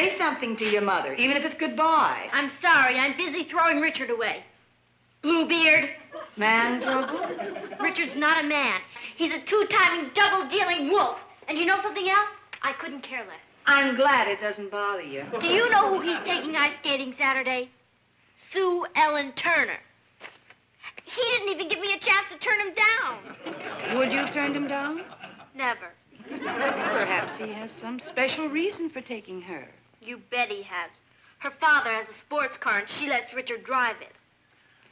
Say something to your mother, even if it's goodbye. I'm sorry. I'm busy throwing Richard away. Bluebeard. Man trouble? Richard's not a man. He's a two-timing, double-dealing wolf. And you know something else? I couldn't care less. I'm glad it doesn't bother you. Do you know who he's taking ice skating Saturday? Sue Ellen Turner. He didn't even give me a chance to turn him down. Would you have turned him down? Never. Perhaps he has some special reason for taking her. You bet he has. Her father has a sports car, and she lets Richard drive it.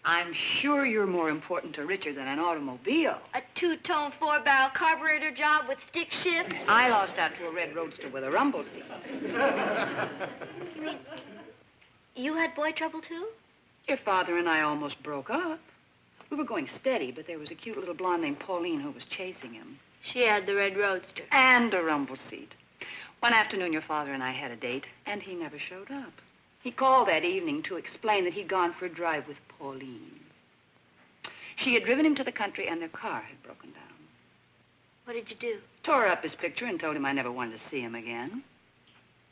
I'm sure you're more important to Richard than an automobile. A two-tone, four-barrel carburetor job with stick shift. I lost out to a red roadster with a rumble seat. You mean you had boy trouble, too? Your father and I almost broke up. We were going steady, but there was a cute little blonde named Pauline who was chasing him. She had the red roadster. And a rumble seat. One afternoon, your father and I had a date, and he never showed up. He called that evening to explain that he'd gone for a drive with Pauline. She had driven him to the country, and their car had broken down. What did you do? Tore up his picture and told him I never wanted to see him again.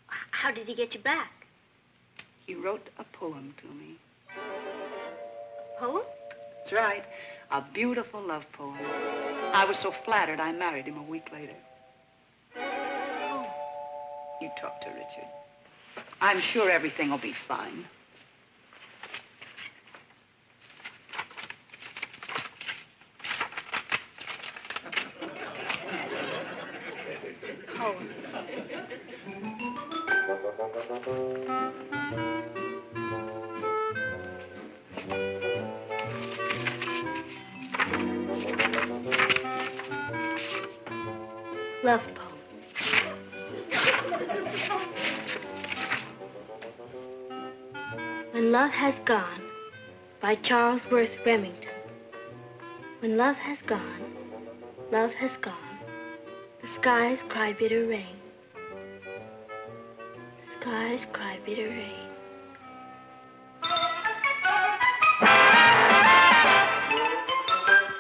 How did he get you back? He wrote a poem to me. A poem? That's right. A beautiful love poem. I was so flattered, I married him a week later. Oh. You talk to Richard. I'm sure everything will be fine. Poem. Love poems. When Love Has Gone, by Charles Worth Remington. When love has gone, love has gone. The skies cry bitter rain. The skies cry bitter rain.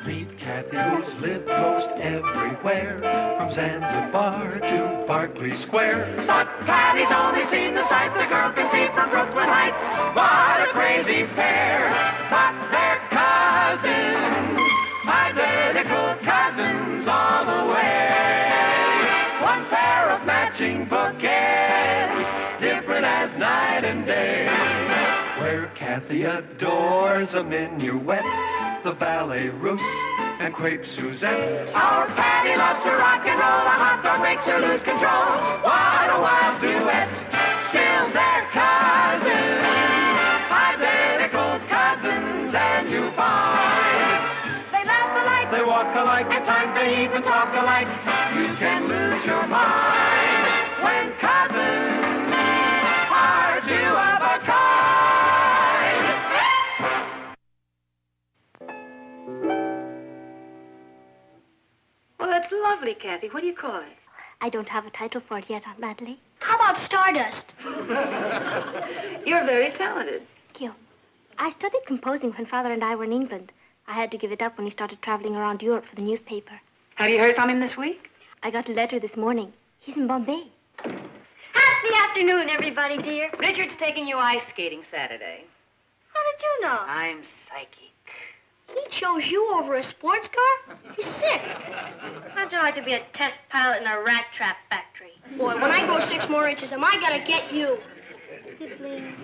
Meet Kathy, who's lived most everywhere, from Zanzibar to Berkeley Square. But Kathy's only seen the sights a girl can see from Brooklyn Heights. What a crazy pair! But they're cousins, identical cousins all the way. One pair of matching bouquets, different as night and day. Where Kathy adores a minuet, the ballet russe, and crepe Suzette. Our Patty loves to rock and roll. A hot dog makes her lose control. What a wild duet. Still they're cousins, identical cousins, and you find they laugh alike, they walk alike, at times they even talk alike. You can lose your mind when cousins are two of a kind. Well, that's lovely, Kathy. What do you call it? I don't have a title for it yet, Aunt Natalie. How about Stardust? You're very talented. Thank you. I studied composing when Father and I were in England. I had to give it up when he started traveling around Europe for the newspaper. Have you heard from him this week? I got a letter this morning. He's in Bombay. Happy afternoon, everybody, dear. Richard's taking you ice skating Saturday. How did you know? I'm psychic. He chose you over a sports car? He's sick. How'd you like to be a test pilot in a rat trap factory? Boy, when I grow 6 more inches, am I gonna get you? Sibling.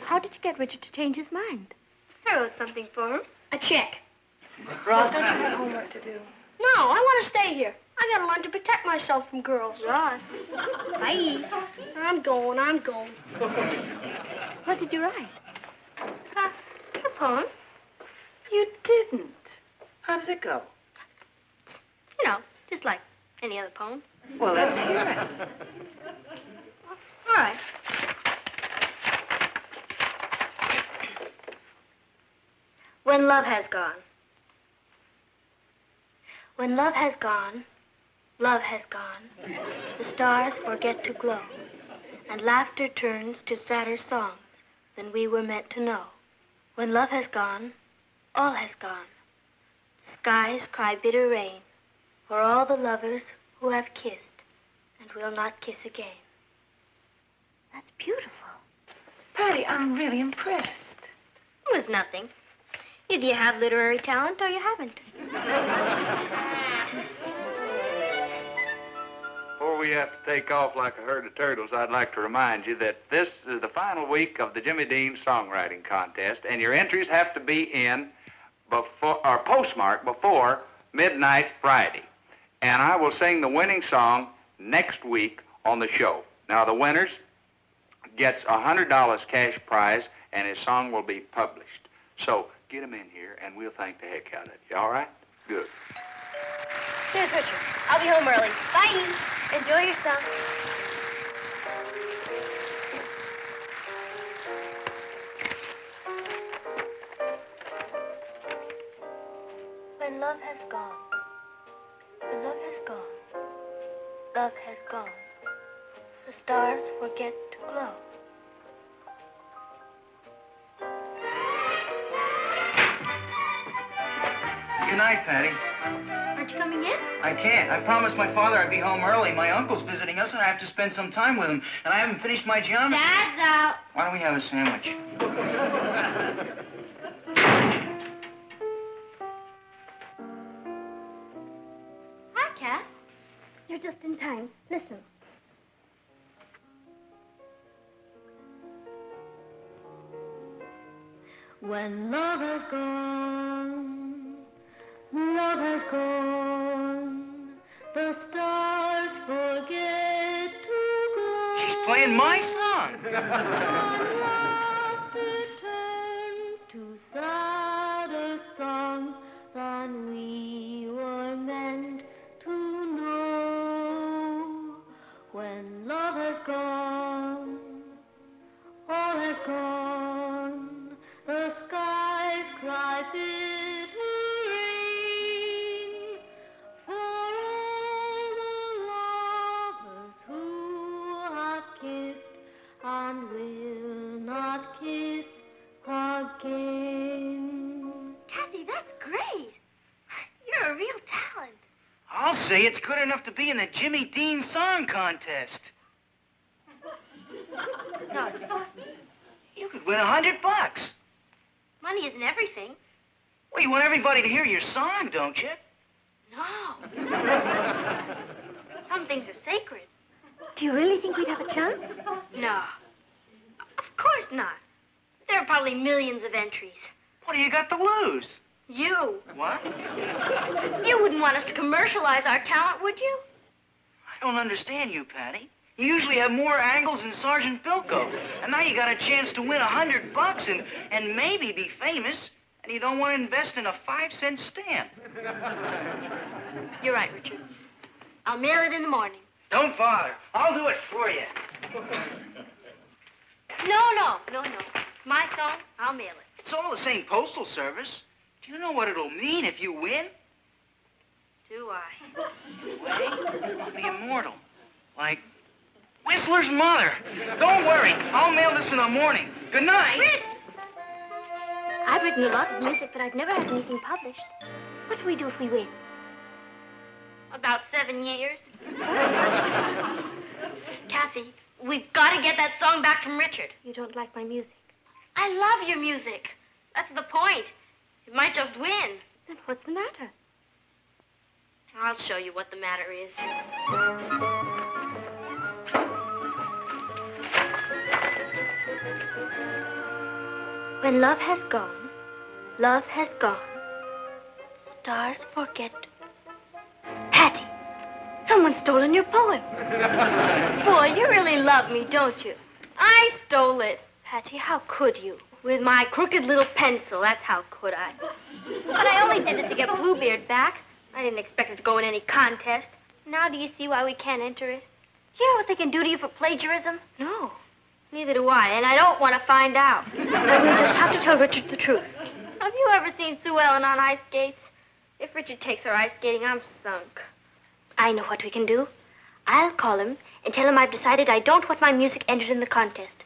How did you get Richard to change his mind? I wrote something for him. A check. Ross, don't you have homework to do? No, I want to stay here. I gotta learn to protect myself from girls. Ross. Bye. I'm going. What did you write? A poem. You didn't. How does it go? You know, just like any other poem. Well, let's hear it. All right. When love has gone. When love has gone, love has gone. The stars forget to glow, and laughter turns to sadder songs than we were meant to know. When love has gone, all has gone. Skies cry bitter rain for all the lovers who have kissed and will not kiss again. That's beautiful. Patty, I'm really impressed. It was nothing. Either you have literary talent or you haven't. Before we have to take off like a herd of turtles, I'd like to remind you that this is the final week of the Jimmy Dean Songwriting Contest, and your entries have to be in before, or postmarked before midnight Friday. And I will sing the winning song next week on the show. Now, the winners gets a $100 cash prize, and his song will be published. So get him in here, and we'll thank the heck out of you. All right? Good. Here's Richard. I'll be home early. Bye. Enjoy yourself. When love has gone, when love has gone, love has gone, the stars forget to glow. Good night, Patty. Aren't you coming in? I can't. I promised my father I'd be home early. My uncle's visiting us, and I have to spend some time with him. And I haven't finished my geometry. Dad's out. Why don't we have a sandwich? Hi, Kat. You're just in time. Listen. When love has gone, love has gone, the stars forget to go. She's playing my song. Laughter turns to sadder songs than we were meant to know. When love has gone, all has gone. The skies cry bitter rain for all the lovers who have kissed and will not kiss again. Kathy, that's great. You're a real talent. I'll say it's good enough to be in the Jimmy Dean Song Contest. No, it's not. You could win $100. Money isn't everything. Well, you want everybody to hear your song, don't you? No. Some things are sacred. Do you really think we'd have a chance? No. Of course not. There are probably millions of entries. What do you got to lose? You. What? You wouldn't want us to commercialize our talent, would you? I don't understand you, Patty. You usually have more angles than Sergeant Bilko. And now you got a chance to win $100 and maybe be famous, and you don't want to invest in a 5-cent stamp. You're right, Richard. I'll mail it in the morning. Don't bother. I'll do it for you. No. It's my song. I'll mail it. It's all the same postal service. Do you know what it'll mean if you win? Do I? I'll be immortal. Like Whistler's mother. Don't worry. I'll mail this in the morning. Good night. Rich! I've written a lot of music, but I've never had anything published. What do we do if we win? About 7 years. Kathy, we've got to get that song back from Richard. You don't like my music? I love your music. That's the point. It might just win. Then what's the matter? I'll show you what the matter is. When love has gone, love has gone. Stars forget. Patty, someone's stolen your poem. Boy, you really love me, don't you? I stole it. Patty, how could you? With my crooked little pencil, that's how could I. But I only did it to get Bluebeard back. I didn't expect it to go in any contest. Now do you see why we can't enter it? You know what they can do to you for plagiarism? No. Neither do I, and I don't want to find out. And we'll just have to tell Richard the truth. Have you ever seen Sue Ellen on ice skates? If Richard takes her ice skating, I'm sunk. I know what we can do. I'll call him and tell him I've decided I don't want my music entered in the contest.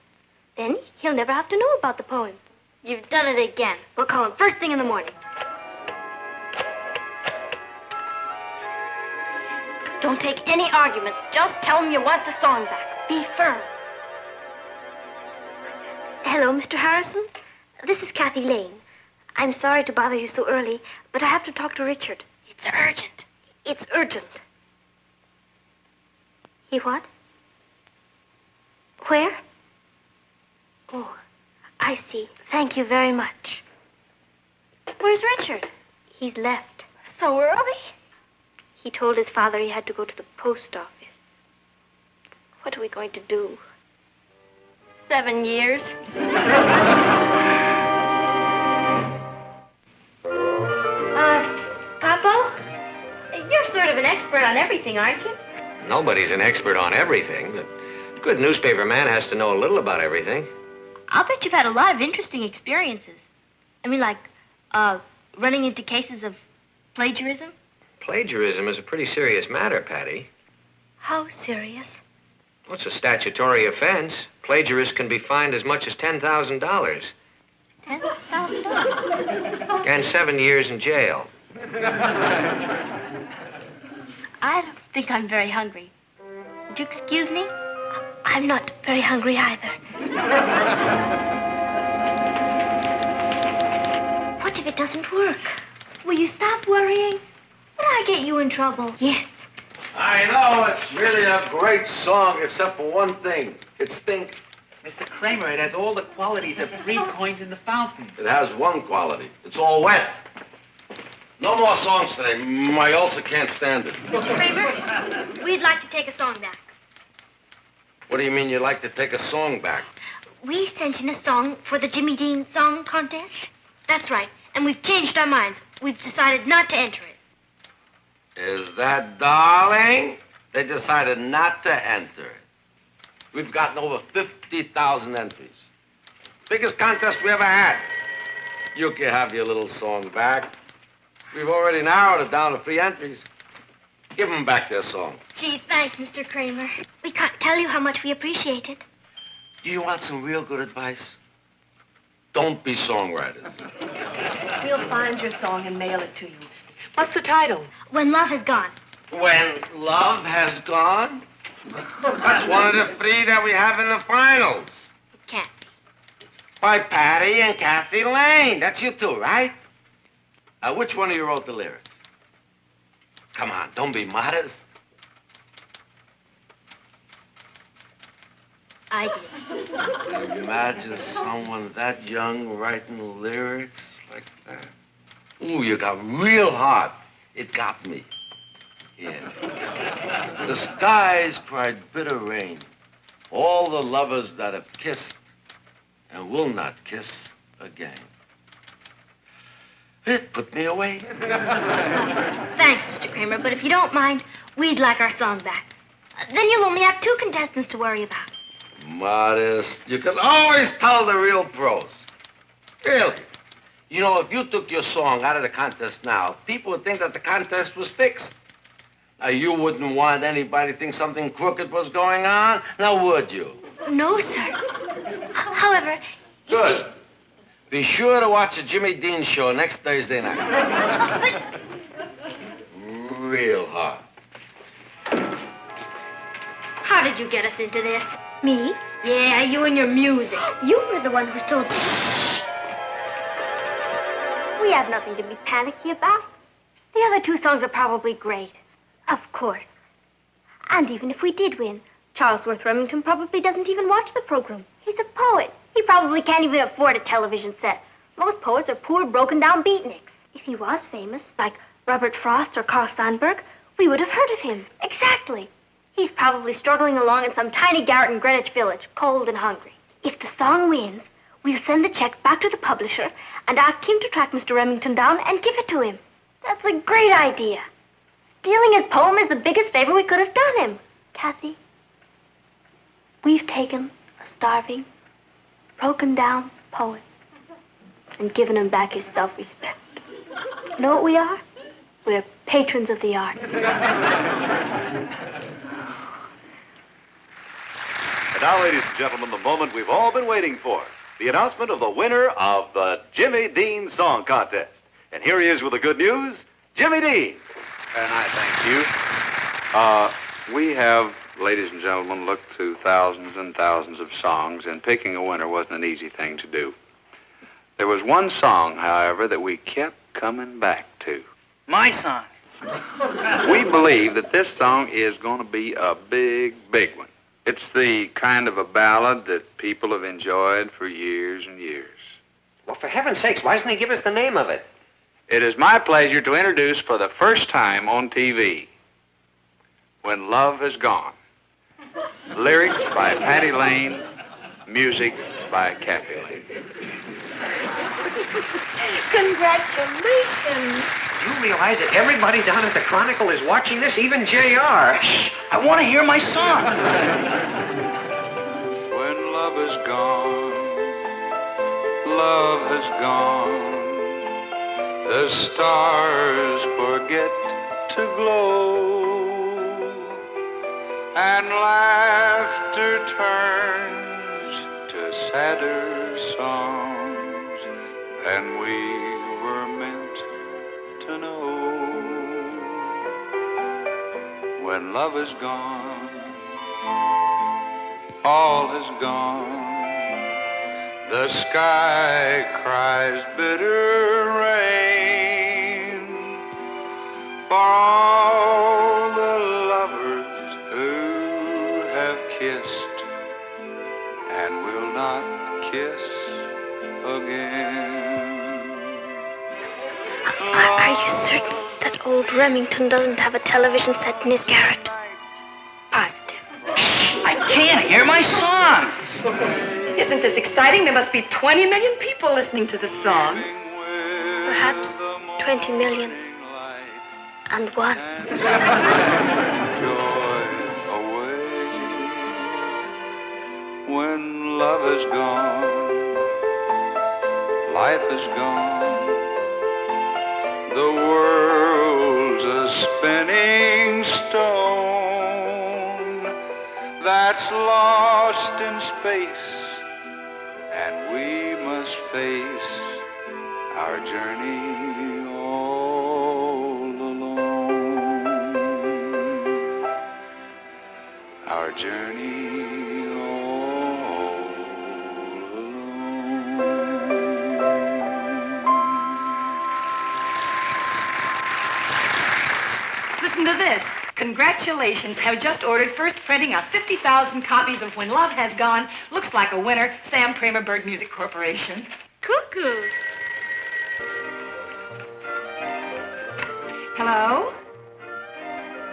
Then he'll never have to know about the poem. You've done it again. We'll call him first thing in the morning. Don't take any arguments. Just tell him you want the song back. Be firm. Hello, Mr. Harrison. This is Kathy Lane. I'm sorry to bother you so early, but I have to talk to Richard. It's urgent. It's urgent. He what? Where? Oh, I see. Thank you very much. Where's Richard? He's left. So early? He told his father he had to go to the post office. What are we going to do? 7 years. Papo? You're sort of an expert on everything, aren't you? Nobody's an expert on everything, but a good newspaper man has to know a little about everything. I'll bet you've had a lot of interesting experiences. I mean, like, running into cases of plagiarism? Plagiarism is a pretty serious matter, Patty. How serious? Well, it's a statutory offense. Plagiarists can be fined as much as $10,000. $10,000? And 7 years in jail. I don't think I'm very hungry. Would you excuse me? I'm not very hungry either. What if it doesn't work? Will you stop worrying? Will I get you in trouble? Yes. I know, it's really a great song, except for one thing. It stinks. Mr. Kramer, it has all the qualities of 3 coins in the fountain. It has one quality. It's all wet. No more songs today. My ulcer can't stand it. Mr. Kramer, we'd like to take a song back. What do you mean you'd like to take a song back? We sent in a song for the Jimmy Dean Song Contest. That's right. And we've changed our minds. We've decided not to enter it. Is that darling? They decided not to enter it. We've gotten over 50,000 entries. Biggest contest we ever had. You can have your little song back. We've already narrowed it down to 3 entries. Give them back their song. Gee, thanks, Mr. Kramer. We can't tell you how much we appreciate it. Do you want some real good advice? Don't be songwriters. We'll find your song and mail it to you. What's the title? When Love Has Gone. When love has gone? That's one of the 3 that we have in the finals. It can't be. By Patty and Kathy Lane. That's you two, right? Which one of you wrote the lyrics? Come on, don't be modest. I did. Imagine someone that young writing lyrics like that. Ooh, you got real hot. It got me. Yes. The skies cried bitter rain. All the lovers that have kissed and will not kiss again. It put me away. Thanks, Mr. Kramer, but if you don't mind, we'd like our song back. Then you'll only have 2 contestants to worry about. Modest. You can always tell the real pros. Really. You know, if you took your song out of the contest now, people would think that the contest was fixed. Now, you wouldn't want anybody to think something crooked was going on, now would you? No, sir. However... Good. Be sure to watch the Jimmy Dean show next Thursday night. Real hard. How did you get us into this? Me? Yeah, you and your music. You were the one who told me. We have nothing to be panicky about. The other 2 songs are probably great. Of course. And even if we did win, Charlesworth Remington probably doesn't even watch the program. He's a poet. He probably can't even afford a television set. Most poets are poor, broken-down beatniks. If he was famous, like Robert Frost or Carl Sandburg, we would have heard of him. Exactly. He's probably struggling along in some tiny garret in Greenwich Village, cold and hungry. If the song wins, we'll send the check back to the publisher and ask him to track Mr. Remington down and give it to him. That's a great idea. Stealing his poem is the biggest favor we could have done him. Kathy, we've taken a starving, broken-down poet and given him back his self-respect. You know what we are? We're patrons of the arts. And now, ladies and gentlemen, the moment we've all been waiting for. The announcement of the winner of the Jimmy Dean Song Contest. And here he is with the good news, Jimmy Dean. And I thank you. We have ladies and gentlemen, looked through thousands and thousands of songs, and picking a winner wasn't an easy thing to do. There was one song, however, that we kept coming back to. My song. We believe that this song is going to be a big, big one. It's the kind of a ballad that people have enjoyed for years and years. Well, for heaven's sakes, why doesn't he give us the name of it? It is my pleasure to introduce for the first time on TV, When Love Is Gone. Lyrics by Patty Lane, music by Kathy Lane. Congratulations. You realize that everybody down at the Chronicle is watching this, even J.R.? Shh! I want to hear my song. When love is gone, love has gone. The stars forget to glow, and laughter turns to sadder songs than we were meant to know. When love is gone, all is gone. The sky cries bitter rain for all the lovers who have kissed and will not kiss again. Are you certain that old Remington doesn't have a television set in his garret? Positive. I can't hear my song. Isn't this exciting? There must be 20 million people listening to this song. Perhaps 20 million and one. Joy away. When love is gone, life is gone. The world's a spinning stone that's lost in space, and we must face our journey all alone. Our journey all alone. Listen to this. Congratulations. Have just ordered first printing of 50,000 copies of When Love Has Gone. Looks like a winner. Sam Kramer Bird Music Corporation. Cuckoo. Hello?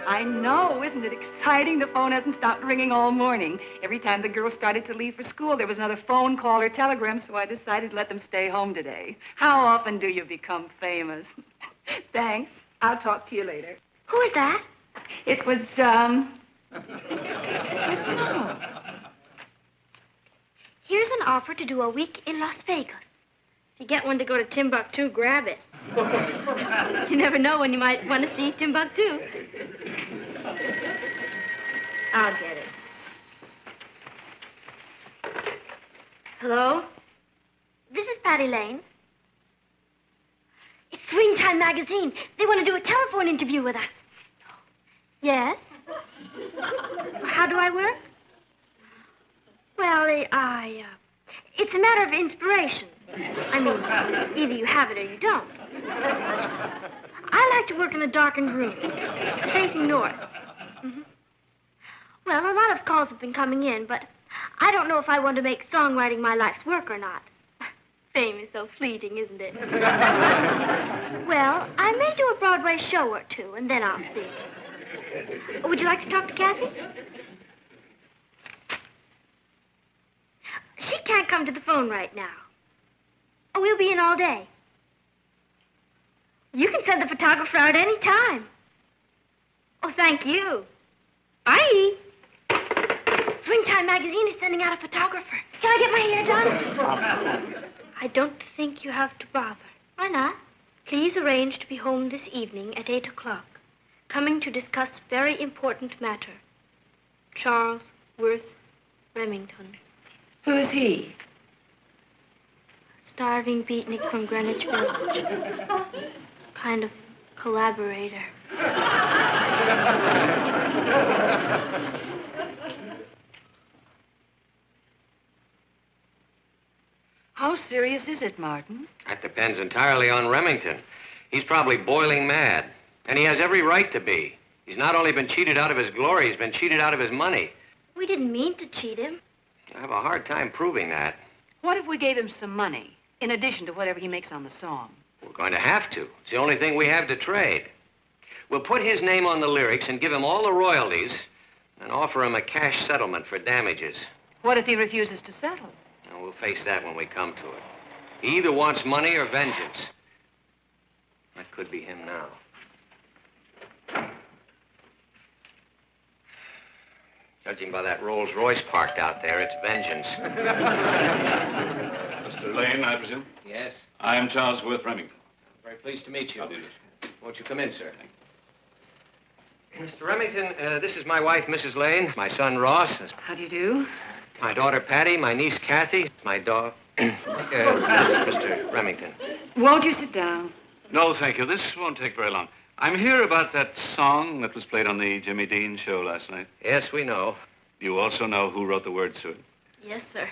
I know, isn't it exciting? The phone hasn't stopped ringing all morning. Every time the girls started to leave for school, there was another phone call or telegram, so I decided to let them stay home today. How often do you become famous? Thanks. I'll talk to you later. Who is that? It was, Here's an offer to do a week in Las Vegas. If you get one to go to Timbuktu, grab it. You never know when you might want to see Timbuktu. I'll get it. Hello? This is Patty Lane. It's Swing Time magazine. They want to do a telephone interview with us. Yes? How do I work? Well, it's a matter of inspiration. I mean, either you have it or you don't. I like to work in a darkened room, facing north. Mm-hmm. Well, a lot of calls have been coming in, but I don't know if I want to make songwriting my life's work or not. Fame is so fleeting, isn't it? Well, I may do a Broadway show or two, and then I'll see. Would you like to talk to Kathy? She can't come to the phone right now. Oh, we'll be in all day. You can send the photographer out any time. Oh, thank you. Bye. Swing Time magazine is sending out a photographer. Can I get my hair done? Of course. I don't think you have to bother. Why not? Please arrange to be home this evening at 8 o'clock. Coming to discuss very important matter. Charles Worth Remington. who is he? Starving beatnik from Greenwich Village. Kind of collaborator. serious is it, Martin? That depends entirely on Remington. He's probably boiling mad. And he has every right to be. He's not only been cheated out of his glory, he's been cheated out of his money. We didn't mean to cheat him. I have a hard time proving that. What if we gave him some money, in addition to whatever he makes on the song? We're going to have to. It's the only thing we have to trade. We'll put his name on the lyrics and give him all the royalties and offer him a cash settlement for damages. What if he refuses to settle? And we'll face that when we come to it. He either wants money or vengeance. That could be him now. Judging by that Rolls Royce parked out there, it's vengeance. Mr. Lane, I presume? Yes? I am Charles Worth Remington. Very pleased to meet you. How do you do? Won't you come in, sir? Mr. Remington, this is my wife, Mrs. Lane, my son, Ross, How do you do? my daughter, Patty, my niece, Kathy, my dog... Mr. Remington. Won't you sit down? No, thank you. This won't take very long. I'm here about that song that was played on the Jimmy Dean show last night. Yes, we know. You also know who wrote the words to it? Yes, sir.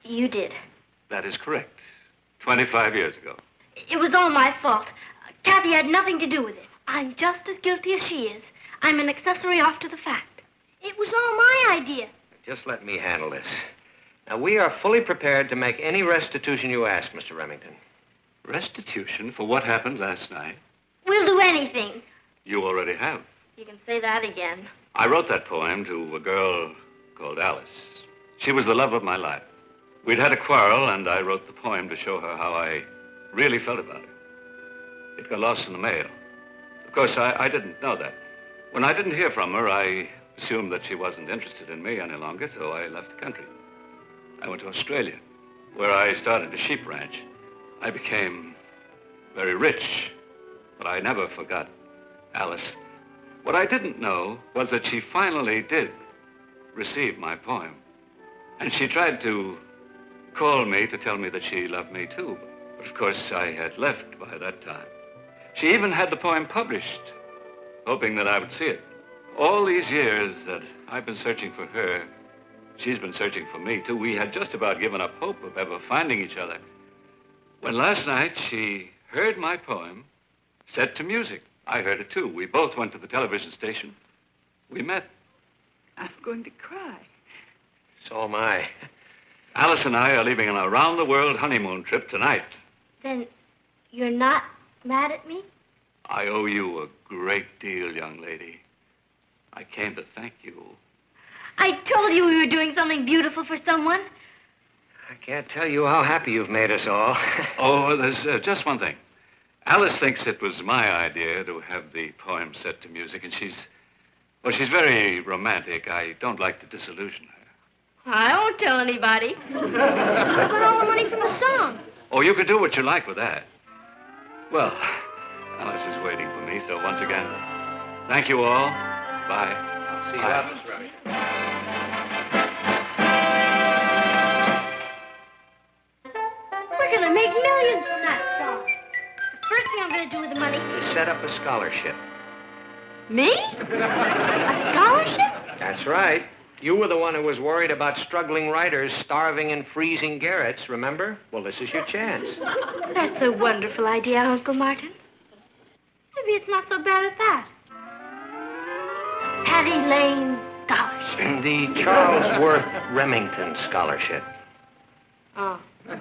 You did. That is correct. 25 years ago. It was all my fault. Kathy had nothing to do with it. I'm just as guilty as she is. I'm an accessory after the fact. It was all my idea. Just let me handle this. Now, we are fully prepared to make any restitution you ask, Mr. Remington. Restitution for what happened last night? We'll do anything. You already have. You can say that again. I wrote that poem to a girl called Alice. She was the love of my life. We'd had a quarrel, and I wrote the poem to show her how I really felt about her. It got lost in the mail. Of course, I didn't know that. When I didn't hear from her, I assumed that she wasn't interested in me any longer, so I left the country. I went to Australia, where I started a sheep ranch. I became very rich, but I never forgot Alice. What I didn't know was that she finally did receive my poem. And she tried to call me to tell me that she loved me too. But of course, I had left by that time. She even had the poem published, hoping that I would see it. All these years that I've been searching for her, she's been searching for me too. We had just about given up hope of ever finding each other, when last night she heard my poem set to music. I heard it too. We both went to the television station. We met. I'm going to cry. So am I. Alice and I are leaving on a round-the-world honeymoon trip tonight. Then you're not mad at me? I owe you a great deal, young lady. I came to thank you. I told you we were doing something beautiful for someone. I can't tell you how happy you've made us all. Oh, there's just one thing. Alice thinks it was my idea to have the poem set to music, and she's very romantic. I don't like to disillusion her. I won't tell anybody. What about all the money from the song? Oh, you can do what you like with that. Well, Alice is waiting for me, so once again, thank you all. Bye. I'll see you out, Mr. Remington. We're going to make millions from that song. The first thing I'm going to do with the money... To set up a scholarship. Me? A scholarship? That's right. You were the one who was worried about struggling writers starving in freezing garrets, remember? Well, this is your chance. That's a wonderful idea, Uncle Martin. Maybe it's not so bad at that. Patty Lane's scholarship. The Charles Worth Remington Scholarship. Oh. Well,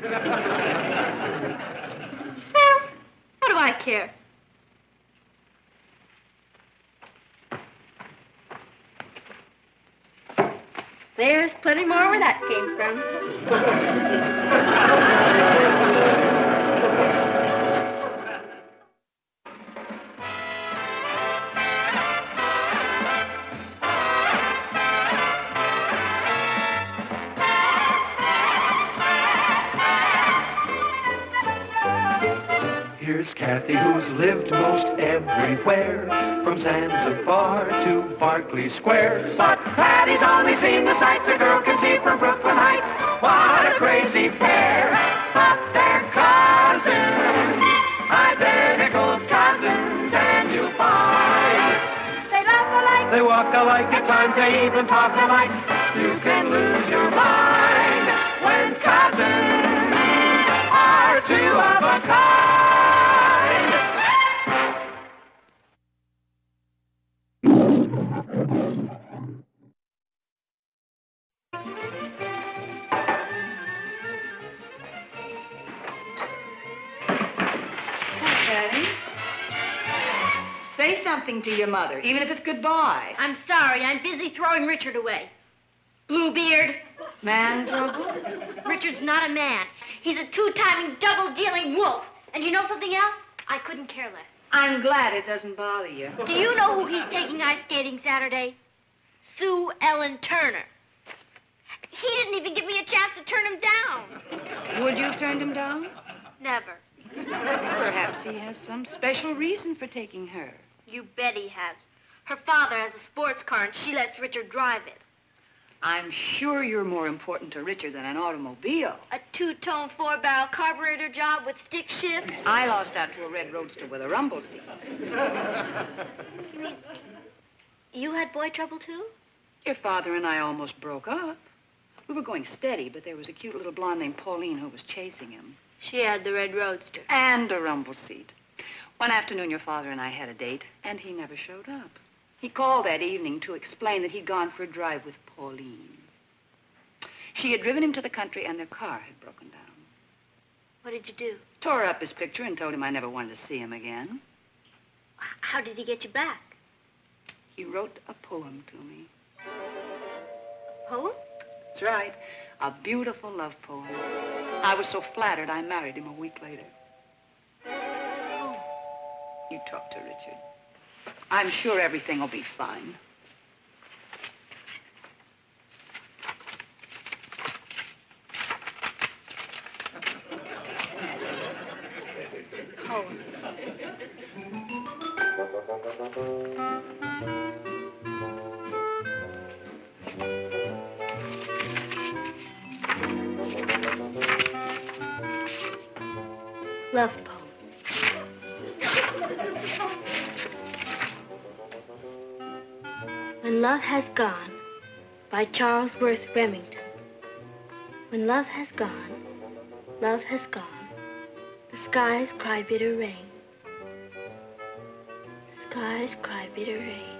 what do I care? There's plenty more where that came from. Here's Kathy, who's lived most everywhere, from Zanzibar to Berkeley Square. But Patty's only seen the sights a girl can see from Brooklyn Heights. What a crazy pair, but they're cousins, identical cousins, and you'll find They laugh alike. they walk alike, at times they even talk alike. You can lose your mind when Songwriters are two of a kind. Patty, say something to your mother, even if it's goodbye. I'm sorry. I'm busy throwing Richard away. Bluebeard. Man trouble? Richard's not a man. He's a two-timing, double-dealing wolf. And you know something else? I couldn't care less. I'm glad it doesn't bother you. Do you know who he's taking ice skating Saturday? Sue Ellen Turner. He didn't even give me a chance to turn him down. Would you have turned him down? Never. Perhaps he has some special reason for taking her. You bet he has. Her father has a sports car, and she lets Richard drive it. I'm sure you're more important to Richard than an automobile. A two-tone, four-barrel carburetor job with stick shift. I lost out to a red roadster with a rumble seat. You mean you had boy trouble, too? Your father and I almost broke up. We were going steady, but there was a cute little blonde named Pauline who was chasing him. She had the red roadster. And a rumble seat. One afternoon, your father and I had a date, and he never showed up. He called that evening to explain that he'd gone for a drive with Pauline. She had driven him to the country, and their car had broken down. What did you do? Tore up his picture and told him I never wanted to see him again. How did he get you back? He wrote a poem to me. A poem? That's right. A beautiful love poem. I was so flattered, I married him a week later. Oh. You talk to Richard. I'm sure everything will be fine. Poem. Love poems. When Love Has Gone, by Charles Worth Remington. When love has gone, love has gone. The skies cry bitter rain. The skies cry bitter rain.